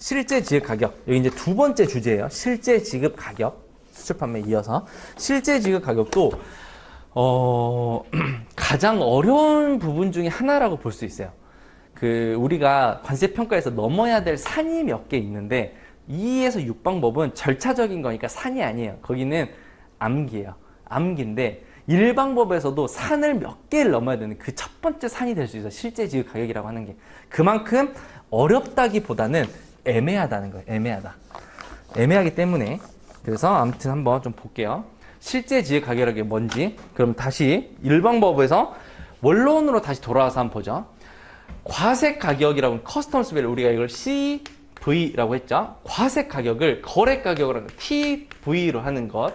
실제 지급 가격. 여기 이제 두 번째 주제예요. 실제 지급 가격. 수출 판매 이어서. 실제 지급 가격도, 가장 어려운 부분 중에 하나라고 볼 수 있어요. 우리가 관세 평가에서 넘어야 될 산이 몇 개 있는데, 2에서 6방법은 절차적인 거니까 산이 아니에요. 거기는 암기예요. 암기인데, 1방법에서도 산을 몇 개를 넘어야 되는 그 첫 번째 산이 될 수 있어요. 실제 지급 가격이라고 하는 게. 그만큼 어렵다기보다는 애매하다는 거예요. 애매하기 때문에. 그래서 아무튼 한번 좀 볼게요. 실제 지급 가격이라는 게 뭔지. 그럼 다시 1방법에서 원론으로 다시 돌아와서 한번 보죠. 과세 가격이라고 하면 커스텀스 밸류, 우리가 이걸 CV라고 했죠. 과세 가격을 거래 가격으로 하는 TV로 하는 것.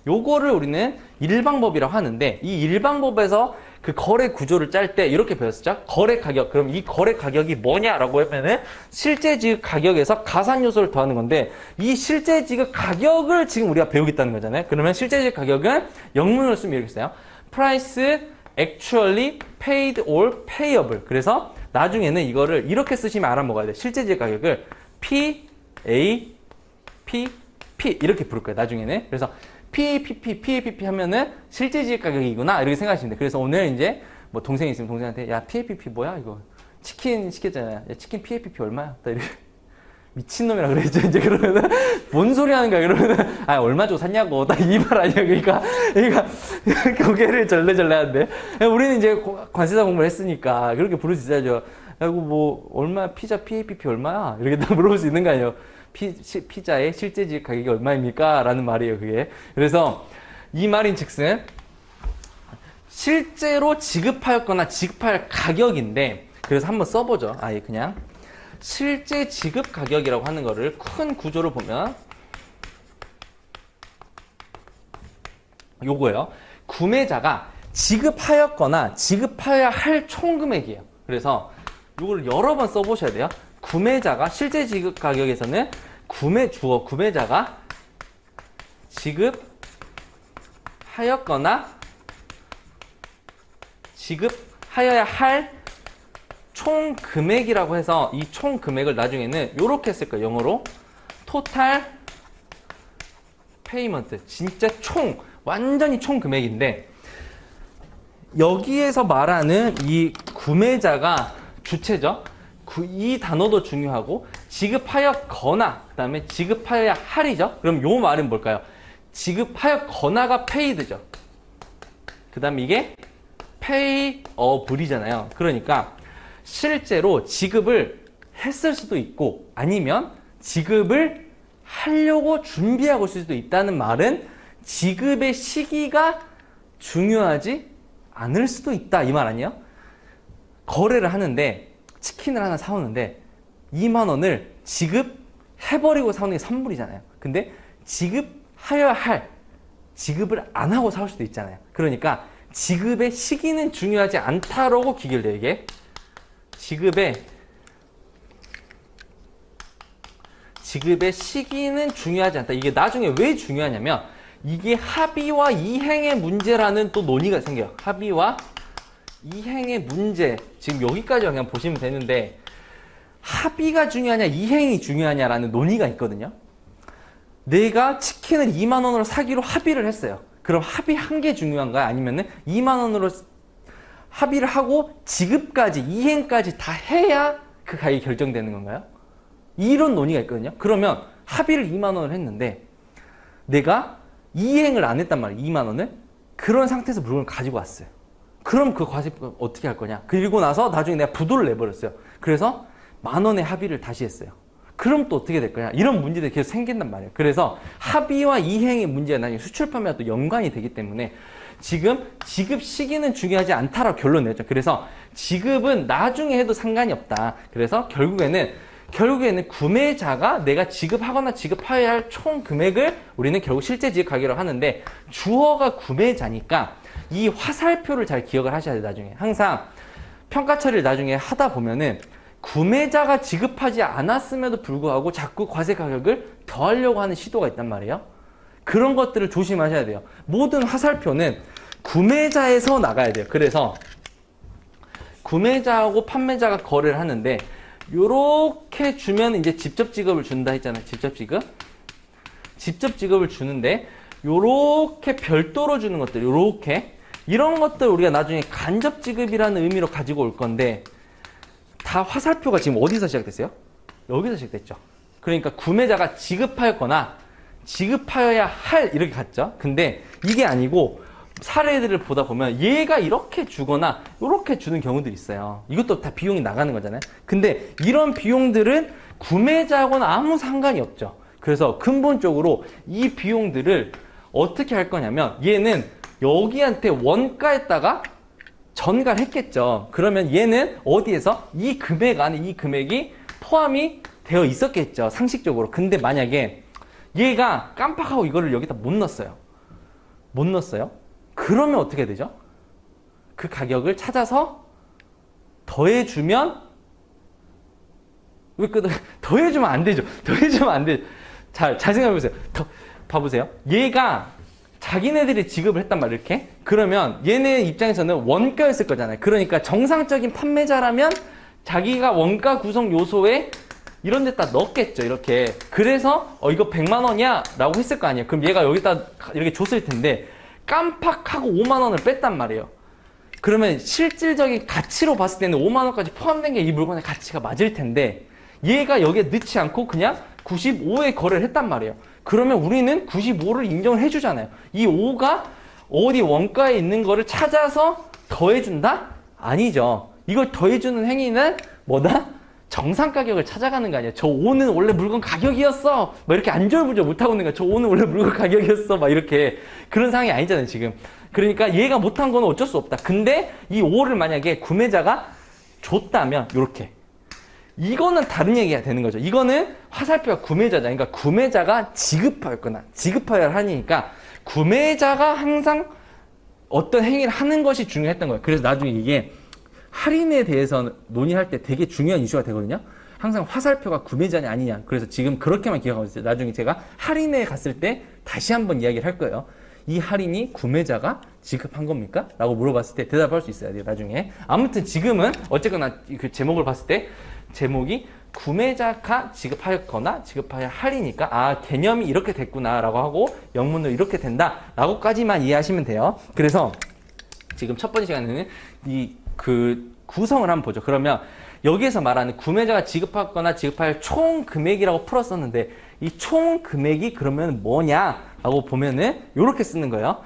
요거를 우리는 1방법이라고 하는데, 이 1방법에서 그 거래 구조를 짤 때 이렇게 배웠었죠. 거래 가격. 그럼 이 거래 가격이 뭐냐라고 하면은 실제 지급 가격에서 가산 요소를 더하는 건데, 이 실제 지급 가격을 지금 우리가 배우겠다는 거잖아요. 그러면 실제 지급 가격은 영문으로 쓰면 이렇게 써요. Price actually paid or payable. 그래서 나중에는 이거를 이렇게 쓰시면 알아먹어야 돼요. 실제 지급 가격을 P, A, P, P 이렇게 부를 거예요. 나중에는. 그래서 PAPP 하면은 실제 지급 가격이구나 이렇게 생각하시면 돼요. 그래서 오늘 이제 뭐 동생이 있으면 동생한테 야 PAPP 뭐야 이거 치킨 시켰잖아요. 야 치킨 PAPP 얼마야? 딱 이렇게 미친놈이라 그랬죠. 이제 그러면은 뭔 소리 하는 거야? 그러면은 아 얼마 주고 샀냐고 딱 이 말 아니야. 그러니까 고개를 절레절레 하는데 우리는 이제 관세사 공부를 했으니까 그렇게 부를 수 있어야죠. 그리고 뭐 얼마 피자 PAPP 얼마야? 이렇게 딱 물어볼 수 있는 거 아니에요. 피자의 실제 지급 가격이 얼마입니까? 라는 말이에요, 그게. 그래서 이 말인 즉슨 실제로 지급하였거나 지급할 가격인데, 그래서 한번 써보죠. 아예 그냥 실제 지급 가격이라고 하는 거를 큰 구조를 보면 요거예요. 구매자가 지급하였거나 지급해야 할 총금액이에요. 그래서 요거를 여러 번 써보셔야 돼요. 구매자가 실제 지급 가격에서는 구매자가 지급하였거나 지급하여야 할 총 금액이라고 해서 이 총 금액을 나중에는 요렇게 쓸 거예요. 영어로 total payment. 진짜 완전히 총 금액인데, 여기에서 말하는 이 구매자가 주체죠. 이 단어도 중요하고, 지급하였거나 그 다음에 지급하여야 할이죠. 그럼 요 말은 뭘까요? 지급하였거나가 paid죠. 그 다음에 이게 payable이잖아요. 그러니까 실제로 지급을 했을 수도 있고, 아니면 지급을 하려고 준비하고 있을 수도 있다는 말은 지급의 시기가 중요하지 않을 수도 있다 이 말 아니에요? 거래를 하는데 치킨을 하나 사오는데 2만 원을 지급해버리고 사오는 게 선물이잖아요. 근데 지급하여야 할, 지급을 안 하고 사올 수도 있잖아요. 그러니까 지급의 시기는 중요하지 않다라고 기결돼요. 이게 지급의 시기는 중요하지 않다. 이게 나중에 왜 중요하냐면, 이게 합의와 이행의 문제라는 또 논의가 생겨요. 합의와 이행의 문제. 지금 여기까지 그냥 보시면 되는데, 합의가 중요하냐 이행이 중요하냐라는 논의가 있거든요. 내가 치킨을 2만 원으로 사기로 합의를 했어요. 그럼 합의한 게 중요한가요? 아니면은 2만 원으로 합의를 하고 지급까지 이행까지 다 해야 그 가격이 결정되는 건가요? 이런 논의가 있거든요. 그러면 합의를 2만 원을 했는데 내가 이행을 안 했단 말이에요. 2만 원을. 그런 상태에서 물건을 가지고 왔어요. 그럼 그 과세 어떻게 할 거냐? 그리고 나서 나중에 내가 부도를 내버렸어요. 그래서 10,000원의 합의를 다시 했어요. 그럼 또 어떻게 될 거냐? 이런 문제들이 계속 생긴단 말이에요. 그래서 합의와 이행의 문제가 나중에 수출 판매와 또 연관이 되기 때문에 지금 지급 시기는 중요하지 않다라고 결론 내죠. 그래서 지급은 나중에 해도 상관이 없다. 그래서 결국에는 구매자가 내가 지급하거나 지급해야 할 총 금액을 우리는 결국 실제 지급 가격이라고 하는데, 주어가 구매자니까 이 화살표를 잘 기억을 하셔야 돼요. 나중에 항상 평가 처리를 나중에 하다 보면은 구매자가 지급하지 않았음에도 불구하고 자꾸 과세 가격을 더하려고 하는 시도가 있단 말이에요. 그런 것들을 조심하셔야 돼요. 모든 화살표는 구매자에서 나가야 돼요. 그래서 구매자하고 판매자가 거래를 하는데 요렇게 요렇게 주면 이제 직접 지급을 준다 했잖아요. 직접 지급. 직접 지급을 주는데 요렇게 별도로 주는 것들, 요렇게 이런 것들 우리가 나중에 간접 지급이라는 의미로 가지고 올 건데 다 화살표가 지금 어디서 시작됐어요? 여기서 시작됐죠. 그러니까 구매자가 지급하였거나 지급하여야 할 이렇게 갔죠. 근데 이게 아니고 사례들을 보다 보면 얘가 이렇게 주거나 이렇게 주는 경우들이 있어요. 이것도 다 비용이 나가는 거잖아요. 근데 이런 비용들은 구매자하고는 아무 상관이 없죠. 그래서 근본적으로 이 비용들을 어떻게 할 거냐면 얘는 여기한테 원가에다가 전가를 했겠죠. 그러면 얘는 어디에서 이 금액 안에 이 금액이 포함이 되어 있었겠죠. 상식적으로. 근데 만약에 얘가 깜빡하고 이거를 여기다 못 넣었어요. 못 넣었어요. 그러면 어떻게 되죠? 그 가격을 찾아서 더해주면 왜 더해주면 안 되죠. 더해주면 안 되죠. 잘 생각해보세요. 봐보세요. 얘가 자기네들이 지급을 했단 말이에요. 이렇게. 그러면 얘네 입장에서는 원가였을 거잖아요. 그러니까 정상적인 판매자라면 자기가 원가 구성 요소에 이런 데다 넣었겠죠. 이렇게. 그래서 이거 100만 원이야? 라고 했을 거 아니에요. 그럼 얘가 여기다 이렇게 줬을 텐데 깜빡하고 5만 원을 뺐단 말이에요. 그러면 실질적인 가치로 봤을 때는 5만 원까지 포함된 게 이 물건의 가치가 맞을 텐데 얘가 여기에 넣지 않고 그냥 95에 거래를 했단 말이에요. 그러면 우리는 95를 인정을 해주잖아요. 이 5가 어디 원가에 있는 거를 찾아서 더해준다? 아니죠. 이걸 더해주는 행위는 뭐다? 정상 가격을 찾아가는 거 아니에요. 저 5는 원래 물건 가격이었어. 막 이렇게 안절부절 못하고 있는 거야. 저 5는 원래 물건 가격이었어. 막 이렇게. 그런 상황이 아니잖아요, 지금. 그러니까 얘가 못한 건 어쩔 수 없다. 근데 이 5를 만약에 구매자가 줬다면, 요렇게. 이거는 다른 얘기가 되는 거죠. 이거는 화살표가 구매자다. 그러니까 구매자가 지급하였거나 지급하여야 하니까 구매자가 항상 어떤 행위를 하는 것이 중요했던 거예요. 그래서 나중에 이게 할인에 대해서 논의할 때 되게 중요한 이슈가 되거든요. 항상 화살표가 구매자냐 아니냐. 그래서 지금 그렇게만 기억하고 있어요. 나중에 제가 할인에 갔을 때 다시 한번 이야기를 할 거예요. 이 할인이 구매자가 지급한 겁니까? 라고 물어봤을 때 대답할 수 있어야 돼요. 나중에. 아무튼 지금은 어쨌거나 그 제목을 봤을 때 제목이 구매자가 지급하였거나 지급하여 할이니까 아 개념이 이렇게 됐구나 라고 하고 영문으로 이렇게 된다 라고까지만 이해하시면 돼요. 그래서 지금 첫 번째 시간에는 그 구성을 한번 보죠. 그러면 여기에서 말하는 구매자가 지급하거나 지급할 총 금액이라고 풀었었는데 이 총 금액이 그러면 뭐냐라고 보면은 이렇게 쓰는 거예요.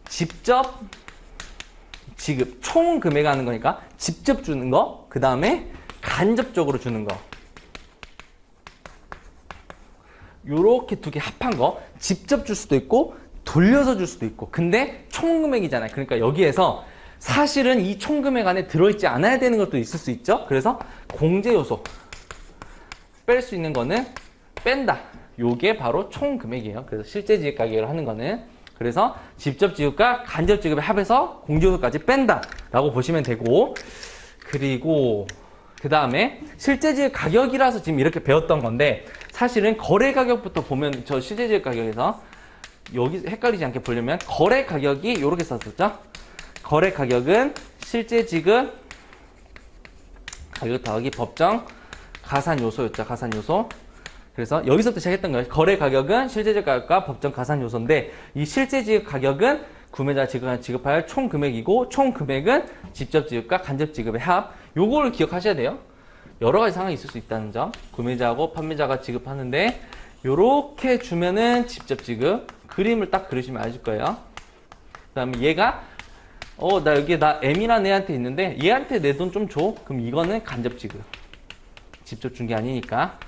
직접 지급 총 금액 하는 거니까 직접 주는 거, 그 다음에 간접적으로 주는 거. 요렇게 두 개 합한 거. 직접 줄 수도 있고 돌려서 줄 수도 있고. 근데 총 금액이잖아요. 그러니까 여기에서 사실은 이 총 금액 안에 들어있지 않아야 되는 것도 있을 수 있죠. 그래서 공제 요소 뺄 수 있는 거는 뺀다. 요게 바로 총 금액이에요. 그래서 실제 지급 가격을 하는 거는. 그래서 직접 지급과 간접 지급의 합해서 공제 요소까지 뺀다 라고 보시면 되고, 그리고 그 다음에 실제 지급 가격이라서 지금 이렇게 배웠던 건데 사실은 거래 가격부터 보면 저 실제 지급 가격에서 여기 헷갈리지 않게 보려면 거래 가격이 이렇게 썼었죠. 거래 가격은 실제 지급 가격 더하기 법정 가산 요소였죠. 가산 요소. 그래서 여기서부터 시작했던 거예요. 거래 가격은 실제 지급 가격과 법정 가산 요소인데 이 실제 지급 가격은 구매자가 지급할 총 금액이고 총 금액은 직접 지급과 간접 지급의 합. 요거를 기억하셔야 돼요. 여러 가지 상황이 있을 수 있다는 점. 구매자하고 판매자가 지급하는데 요렇게 주면은 직접 지급. 그림을 딱 그리시면 아실 거예요. 그 다음에 얘가 나 여기 나 M이라는 애한테 있는데 얘한테 내 돈 좀 줘. 그럼 이거는 간접 지급. 직접 준 게 아니니까.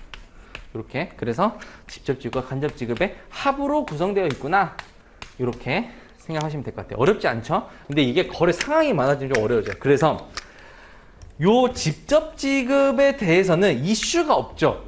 요렇게. 그래서 직접 지급과 간접 지급의 합으로 구성되어 있구나. 요렇게 생각하시면 될 것 같아요. 어렵지 않죠? 근데 이게 거래 상황이 많아지면 좀 어려워져요. 그래서 요 직접 지급에 대해서는 이슈가 없죠.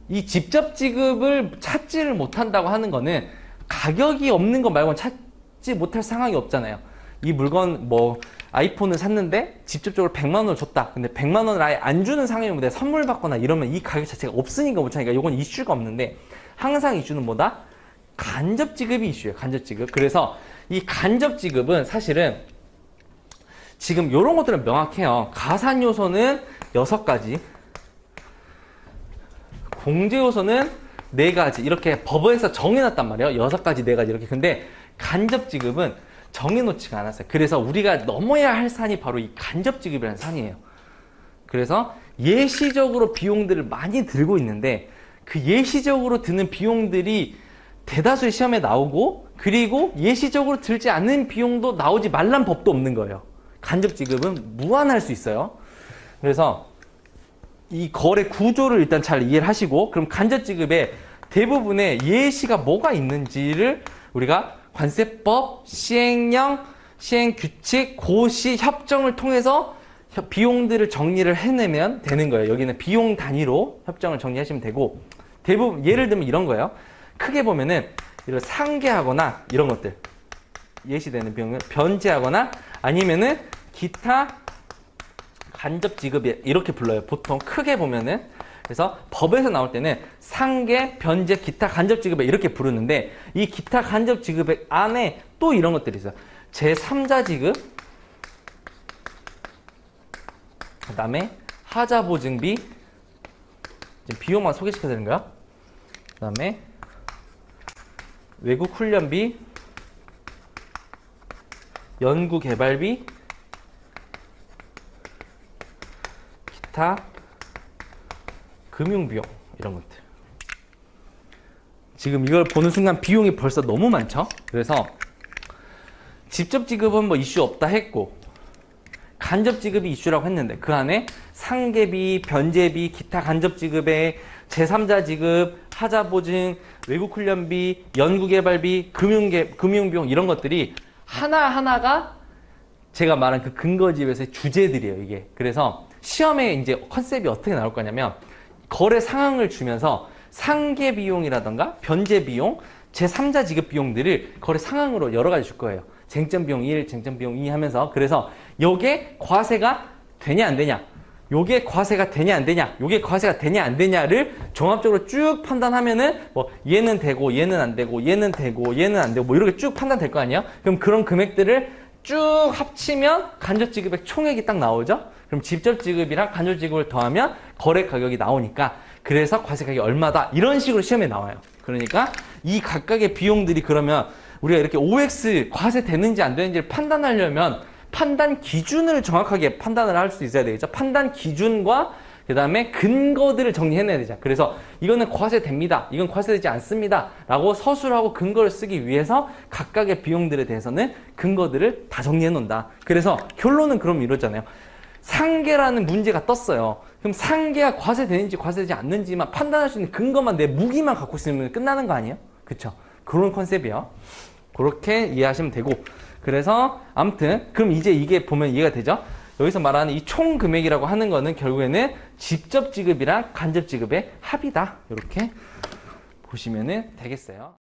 이 직접 지급을 찾지를 못한다고 하는 거는 가격이 없는 것 말고는 찾지 못할 상황이 없잖아요. 이 물건 뭐 아이폰을 샀는데 직접적으로 100만 원을 줬다. 근데 100만 원을 아예 안 주는 상황이면 내가 선물 받거나 이러면 이 가격 자체가 없으니까 못 차니까 이건 이슈가 없는데 항상 이슈는 뭐다? 간접 지급이 이슈예요. 간접 지급. 그래서 이 간접 지급은 사실은 지금 이런 것들은 명확해요. 가산 요소는 6가지. 공제 요소는 4가지 이렇게 법에서 정해놨단 말이에요. 6가지, 4가지 이렇게. 근데 간접 지급은 정해놓지가 않았어요. 그래서 우리가 넘어야 할 산이 바로 이 간접 지급이라는 산이에요. 그래서 예시적으로 비용들을 많이 들고 있는데 그 예시적으로 드는 비용들이 대다수의 시험에 나오고 그리고 예시적으로 들지 않는 비용도 나오지 말란 법도 없는 거예요. 간접 지급은 무한할 수 있어요. 그래서 이 거래 구조를 일단 잘 이해를 하시고 그럼 간접 지급의 대부분의 예시가 뭐가 있는지를 우리가 관세법, 시행령, 시행규칙, 고시, 협정을 통해서 비용들을 정리를 해내면 되는 거예요. 여기는 비용 단위로 협정을 정리하시면 되고 대부분 예를 들면 이런 거예요. 크게 보면은 이런 상계하거나 이런 것들 예시되는 비용을 변제하거나 아니면은 기타 간접 지급이 이렇게 불러요. 보통 크게 보면은 그래서 법에서 나올 때는 상계, 변제, 기타 간접 지급에 이렇게 부르는데 이 기타 간접 지급의 안에 또 이런 것들이 있어요. 제3자 지급, 그 다음에 하자 보증비, 지금 비용만 소개시켜 드리는 거야. 그 다음에 외국 훈련비, 연구 개발비, 기타 금융비용 이런 것들. 지금 이걸 보는 순간 비용이 벌써 너무 많죠. 그래서 직접 지급은 뭐 이슈 없다 했고 간접 지급이 이슈라고 했는데 그 안에 상계비, 변제비, 기타 간접 지급에 제3자 지급, 하자 보증, 외국 훈련비, 연구 개발비, 금융비용 이런 것들이 하나하나가 제가 말한 그 근거집에서의 주제들이에요, 이게. 그래서 시험에 이제 컨셉이 어떻게 나올 거냐면 거래 상황을 주면서 상계 비용이라던가 변제 비용, 제3자 지급 비용들을 거래 상황으로 여러 가지 줄 거예요. 쟁점 비용 1, 쟁점 비용 2 하면서 그래서 요게 과세가 되냐 안 되냐, 요게 과세가 되냐 안 되냐, 요게 과세가 되냐 안 되냐를 종합적으로 쭉 판단하면은 뭐 얘는 되고 얘는 안 되고 얘는 되고 얘는 안 되고 뭐 이렇게 쭉 판단될 거 아니에요? 그럼 그런 금액들을 쭉 합치면 간접 지급액 총액이 딱 나오죠? 그럼 직접 지급이랑 간접 지급을 더하면 거래 가격이 나오니까 그래서 과세 가격이 얼마다 이런 식으로 시험에 나와요. 그러니까 이 각각의 비용들이 그러면 우리가 이렇게 OX 과세 되는지 안 되는지를 판단하려면 판단 기준을 정확하게 판단을 할 수 있어야 되겠죠. 판단 기준과 그 다음에 근거들을 정리해내야 되죠. 그래서 이거는 과세됩니다, 이건 과세되지 않습니다 라고 서술하고 근거를 쓰기 위해서 각각의 비용들에 대해서는 근거들을 다 정리해 놓는다. 그래서 결론은 그럼 이러잖아요. 상계라는 문제가 떴어요. 그럼 상계가 과세되는지 과세되지 않는지만 판단할 수 있는 근거만 내 무기만 갖고 있으면 끝나는 거 아니에요? 그쵸? 그런 컨셉이에요. 그렇게 이해하시면 되고 그래서 아무튼 그럼 이제 이게 보면 이해가 되죠? 여기서 말하는 이 총 금액이라고 하는 거는 결국에는 직접 지급이랑 간접 지급의 합이다. 이렇게 보시면 되겠어요.